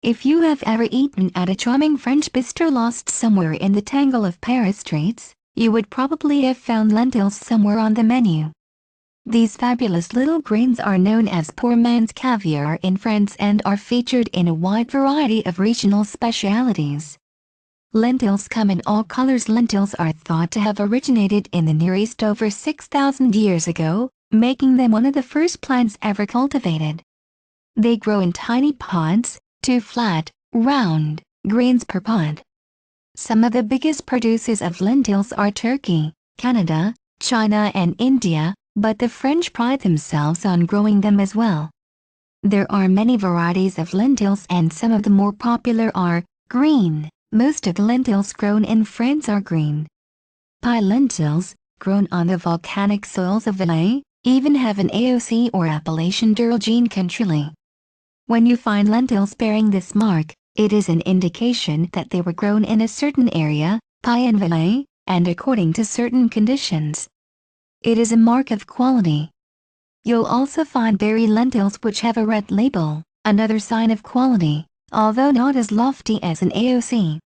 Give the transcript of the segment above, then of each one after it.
If you have ever eaten at a charming French bistro lost somewhere in the tangle of Paris streets, you would probably have found lentils somewhere on the menu. These fabulous little grains are known as poor man's caviar in France and are featured in a wide variety of regional specialities. Lentils come in all colors. Lentils are thought to have originated in the Near East over 6,000 years ago, making them one of the first plants ever cultivated. They grow in tiny pods, 2 flat, round, grains per pod. Some of the biggest producers of lentils are Turkey, Canada, China and India, but the French pride themselves on growing them as well. There are many varieties of lentils and some of the more popular are green. Most of the lentils grown in France are green. Pie lentils, grown on the volcanic soils of Valais, even have an AOC or appellation d'origine contrôlée. When you find lentils bearing this mark, it is an indication that they were grown in a certain area, Pie and Valais, and according to certain conditions. It is a mark of quality. You'll also find berry lentils which have a red label, another sign of quality, although not as lofty as an AOC.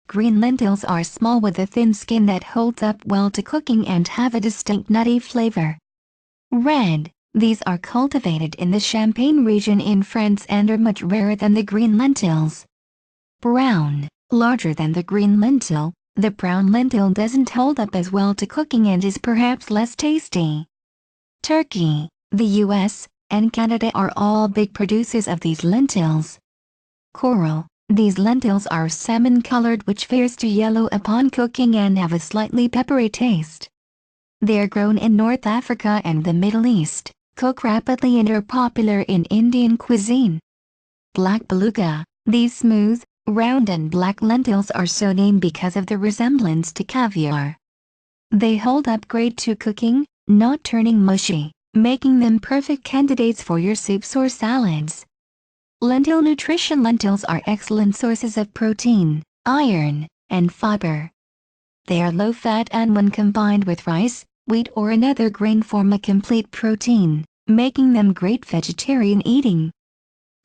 Green lentils are small with a thin skin that holds up well to cooking and have a distinct nutty flavor. Red, these are cultivated in the Champagne region in France and are much rarer than the green lentils. Brown, larger than the green lentil, the brown lentil doesn't hold up as well to cooking and is perhaps less tasty. Turkey, the US, and Canada are all big producers of these lentils. Coral, these lentils are salmon-colored which veers to yellow upon cooking and have a slightly peppery taste. They are grown in North Africa and the Middle East, cook rapidly and are popular in Indian cuisine. Black beluga, these smooth, round and black lentils are so named because of the resemblance to caviar. They hold up great to cooking, not turning mushy, making them perfect candidates for your soups or salads. Lentil nutrition. Lentils are excellent sources of protein, iron, and fiber. They are low-fat and when combined with rice, wheat or another grain form a complete protein, making them great vegetarian eating.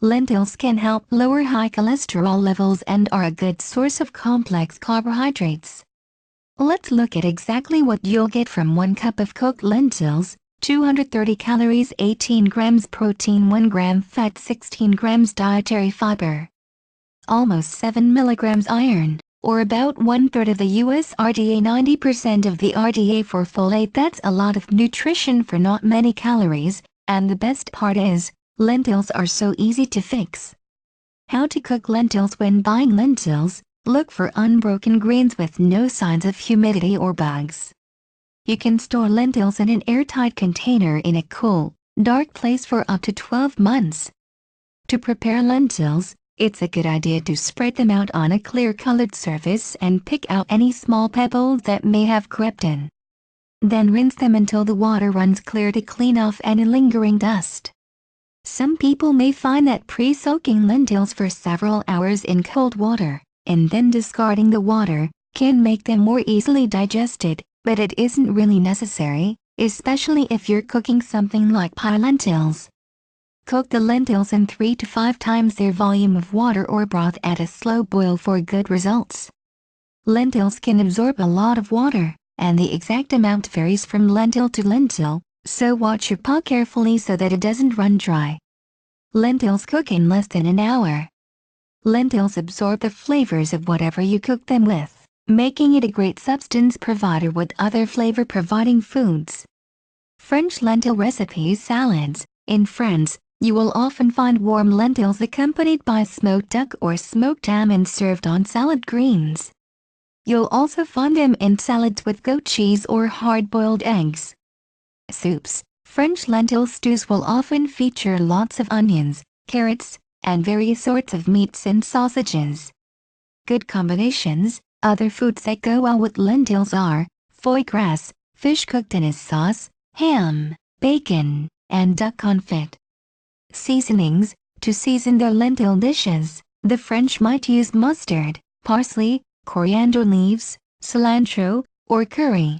Lentils can help lower high cholesterol levels and are a good source of complex carbohydrates. Let's look at exactly what you'll get from 1 cup of cooked lentils: 230 calories, 18 grams protein, 1 gram fat, 16 grams dietary fiber. Almost 7 milligrams iron, or about 1/3 of the US RDA, 90% of the RDA for folate. That's a lot of nutrition for not many calories, and the best part is, lentils are so easy to fix. How to cook lentils. When buying lentils, look for unbroken grains with no signs of humidity or bugs. You can store lentils in an airtight container in a cool, dark place for up to 12 months. To prepare lentils, it's a good idea to spread them out on a clear-colored surface and pick out any small pebbles that may have crept in. Then rinse them until the water runs clear to clean off any lingering dust. Some people may find that pre-soaking lentils for several hours in cold water, and then discarding the water, can make them more easily digested, but it isn't really necessary, especially if you're cooking something like pie lentils. Cook the lentils in 3 to 5 times their volume of water or broth at a slow boil for good results. Lentils can absorb a lot of water, and the exact amount varies from lentil to lentil, so watch your pot carefully so that it doesn't run dry. Lentils cook in less than an hour. Lentils absorb the flavors of whatever you cook them with, making it a great substance provider with other flavor-providing foods. French lentil recipes. Salads. In France, you will often find warm lentils accompanied by smoked duck or smoked salmon served on salad greens. You'll also find them in salads with goat cheese or hard-boiled eggs. Soups. French lentil stews will often feature lots of onions, carrots, and various sorts of meats and sausages. Good combinations. Other foods that go well with lentils are foie gras, fish cooked in a sauce, ham, bacon, and duck confit. Seasonings. To season their lentil dishes, the French might use mustard, parsley, coriander leaves, cilantro, or curry.